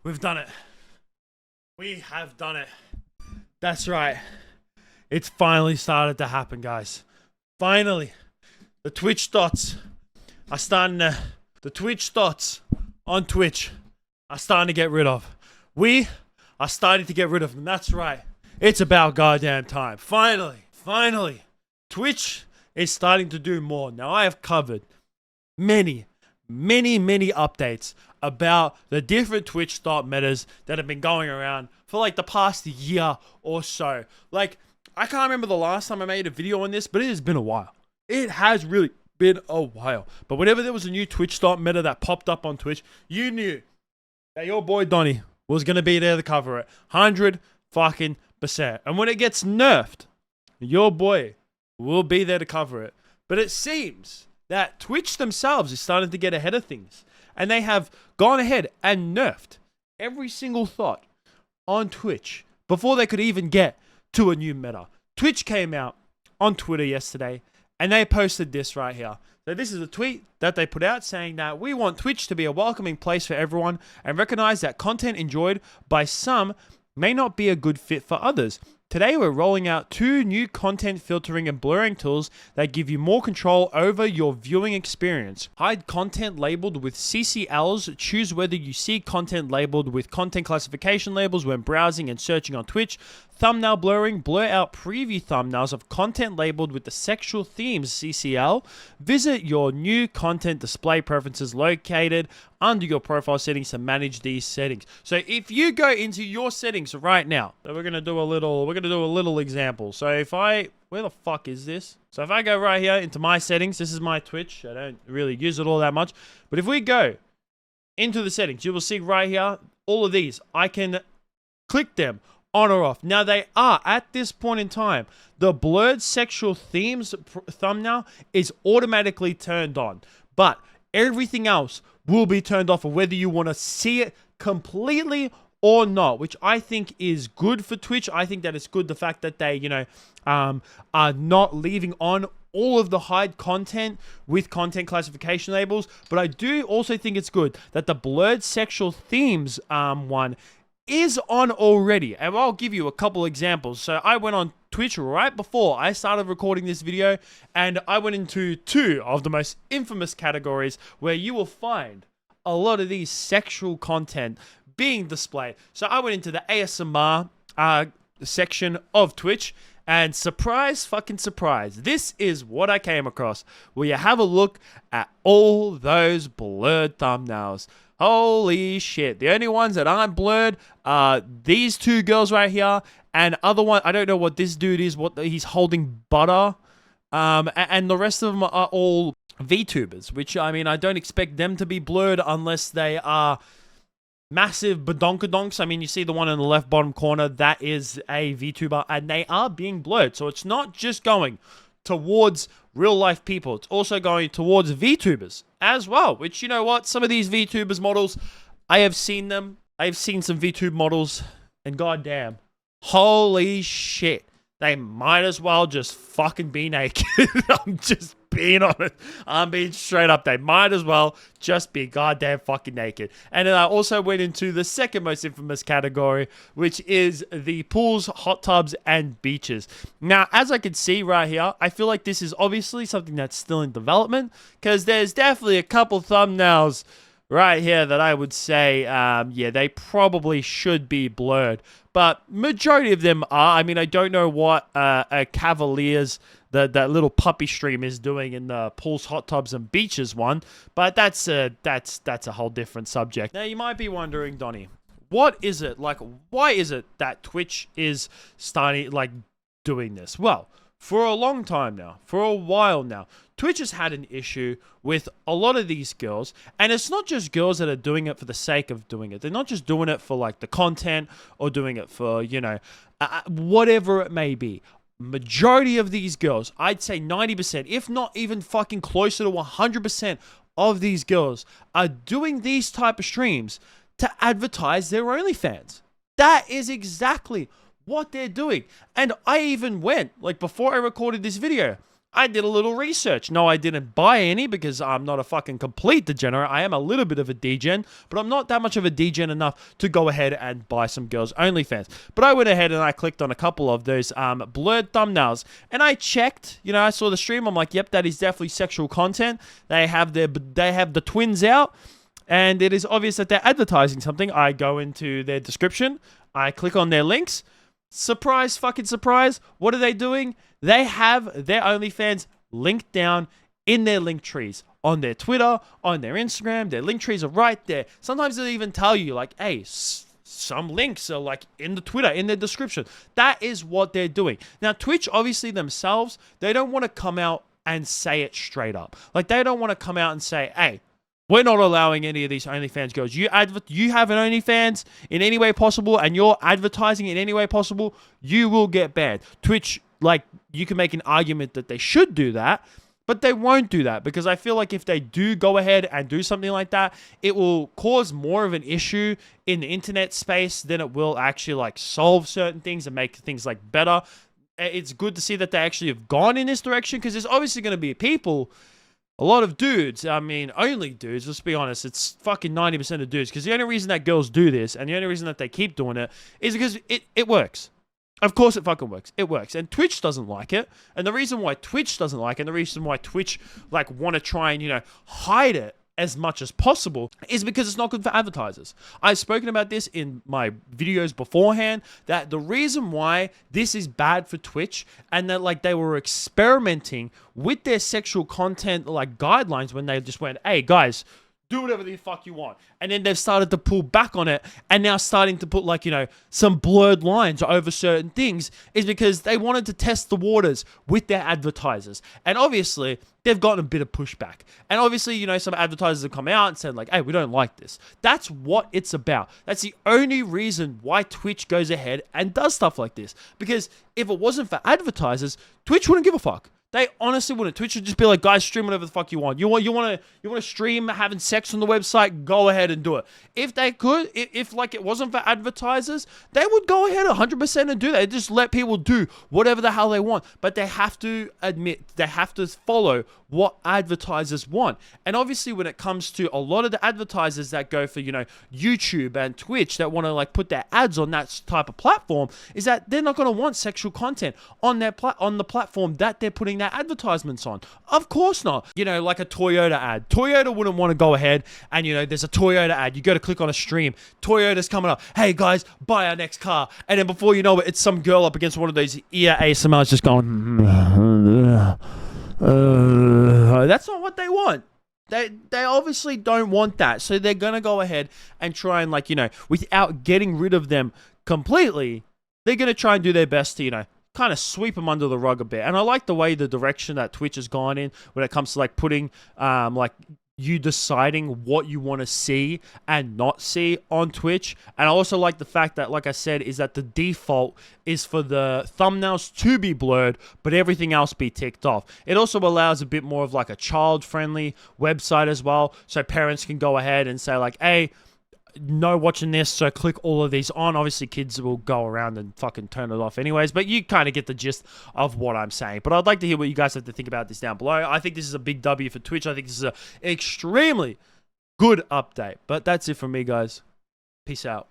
We've done it. We have done it. That's right. It's finally started to happen, guys. Finally. The Twitch dots are starting to... The Twitch dots on Twitch are starting to get rid of. We are starting to get rid of them. That's right. It's about goddamn time. Finally. Twitch is starting to do more. Now, I have covered many updates about the different Twitch dot metas that have been going around for like the past year or so. Like, I can't remember the last time I made a video on this, but it has been a while. It has really been a while. But whenever there was a new Twitch dot meta that popped up on Twitch, you knew that your boy Donnie was going to be there to cover it. 100%. And when it gets nerfed, your boy will be there to cover it. But it seems that Twitch themselves is starting to get ahead of things. And they have gone ahead and nerfed every single thought on Twitch before they could even get to a new meta. Twitch came out on Twitter yesterday and they posted this right here. So this is a tweet that they put out saying that we want Twitch to be a welcoming place for everyone and recognize that content enjoyed by some may not be a good fit for others. Today, we're rolling out 2 new content filtering and blurring tools that give you more control over your viewing experience. Hide content labeled with CCLs. Choose whether you see content labeled with content classification labels when browsing and searching on Twitch. Thumbnail blurring. Blur out preview thumbnails of content labeled with the sexual themes CCL. Visit your new content display preferences located under your profile settings to manage these settings. So if you go into your settings right now, so we're gonna do a little example. So if where the fuck is this? So if I go right here into my settings, this is my Twitch. I don't really use it all that much, but if we go into the settings, you will see right here all of these. I can click them on or off. Now they are, at this point in time, the blurred sexual themes thumbnail is automatically turned on, but everything else will be turned off, whether you want to see it completely or not, which I think is good for Twitch. I think that it's good the fact that they, are not leaving on all of the hide content with content classification labels. But I do also think it's good that the blurred sexual themes one is on already. And I'll give you a couple examples. So I went on Twitch right before I started recording this video, and I went into 2 of the most infamous categories where you will find a lot of these sexual content being displayed. So I went into the ASMR section of Twitch, and surprise fucking surprise, this is what I came across, where you have a look at all those blurred thumbnails. Holy shit. The only ones that aren't blurred are these 2 girls right here, and other one, I don't know what this dude is, he's holding butter, and the rest of them are all VTubers, which, I mean, I don't expect them to be blurred unless they are massive badonkadonks. I mean, you see the one in the left bottom corner, that is a VTuber, and they are being blurred. So it's not just going towards real life people, it's also going towards VTubers as well, which, you know what, some of these VTubers models, I have seen them. I've seen some VTube models, and goddamn, holy shit, they might as well just fucking be naked. I'm just being honest. I'm being straight up. They might as well just be goddamn fucking naked. And then I also went into the second most infamous category, which is the pools, hot tubs, and beaches. Now, as I can see right here, I feel like this is obviously something that's still in development, because there's definitely a couple thumbnails right here that I would say, yeah, they probably should be blurred. But majority of them are. I mean, I don't know what a Cavaliers, that little puppy stream is doing in the pools, hot tubs, and beaches one. But that's a whole different subject. Now, you might be wondering, Donnie, what is it? Like, why is it that Twitch is starting, like, doing this? Well, for a long time now, for a while now, Twitch has had an issue with a lot of these girls, and it's not just girls that are doing it for the sake of doing it. They're not just doing it for, like, the content or doing it for, you know, whatever it may be. Majority of these girls, I'd say 90%, if not even fucking closer to 100% of these girls are doing these type of streams to advertise their OnlyFans. That is exactly what they're doing. And I even went, like, before I recorded this video, I did a little research. No, I didn't buy any because I'm not a fucking complete degenerate. I am a little bit of a degen, but I'm not that much of a degen enough to go ahead and buy some girls' OnlyFans. But I went ahead and I clicked on a couple of those blurred thumbnails, and I checked. You know, I saw the stream. I'm like, yep, that is definitely sexual content. They have the twins out, and it is obvious that they're advertising something. I go into their description. I click on their links. Surprise, fucking surprise. What are they doing? They have their OnlyFans linked down in their link trees on their Twitter, on their Instagram. Their link trees are right there. Sometimes they even tell you, like, hey, some links are like in the Twitter, in their description. That is what they're doing. Now, Twitch, obviously themselves, they don't want to come out and say it straight up. Like, they don't want to come out and say, hey, we're not allowing any of these OnlyFans girls. You have an OnlyFans in any way possible and you're advertising in any way possible, you will get banned. Twitch, like, you can make an argument that they should do that, but they won't do that because I feel like if they do go ahead and do something like that, it will cause more of an issue in the internet space than it will actually, like, solve certain things and make things, like, better. It's good to see that they actually have gone in this direction because there's obviously going to be people... A lot of dudes, I mean, only dudes, let's be honest, it's fucking 90% of dudes. Because the only reason that girls do this, and the only reason that they keep doing it, is because it works. Of course it fucking works. It works. And Twitch doesn't like it. And the reason why Twitch doesn't like it, and the reason why Twitch, like, want to try and, you know, hide it as much as possible is because it's not good for advertisers. I've spoken about this in my videos beforehand, that the reason why this is bad for Twitch and that, like, they were experimenting with their sexual content, like, guidelines when they just went, hey, guys, do whatever the fuck you want. And then they've started to pull back on it and now starting to put, like, you know, some blurred lines over certain things is because they wanted to test the waters with their advertisers. And obviously, they've gotten a bit of pushback. And obviously, you know, some advertisers have come out and said, like, hey, we don't like this. That's what it's about. That's the only reason why Twitch goes ahead and does stuff like this. Because if it wasn't for advertisers, Twitch wouldn't give a fuck. They honestly wouldn't. Twitch would just be like, guys, stream whatever the fuck you want. You want to stream having sex on the website? Go ahead and do it. If they could, if like it wasn't for advertisers, they would go ahead 100% and do that. They just let people do whatever the hell they want. But they have to admit, they have to follow what advertisers want. And obviously, when it comes to a lot of the advertisers that go for, you know, YouTube and Twitch that want to, like, put their ads on that type of platform, is that they're not going to want sexual content on their on the platform that they're putting their advertisements on. Of course not. You know, like a Toyota ad. Toyota wouldn't want to go ahead and, you know, there's a Toyota ad. You go to click on a stream. Toyota's coming up. Hey, guys, buy our next car. And then before you know it, it's some girl up against one of those ear ASMRs just going... that's not what they want. They obviously don't want that. So they're going to go ahead and try and, like, you know, without getting rid of them completely, they're going to try and do their best to, you know, kind of sweep them under the rug a bit. And I like the way the direction that Twitch has gone in when it comes to, like, putting, like, you deciding what you want to see and not see on Twitch. And I also like the fact that, like I said, is that the default is for the thumbnails to be blurred, but everything else be ticked off. It also allows a bit more of, like, a child-friendly website as well, so parents can go ahead and say, like, hey, no watching this, so click all of these on. Obviously, kids will go around and fucking turn it off anyways, but you kind of get the gist of what I'm saying. But I'd like to hear what you guys have to think about this down below. I think this is a big W for Twitch. I think this is an extremely good update. But that's it from me, guys. Peace out.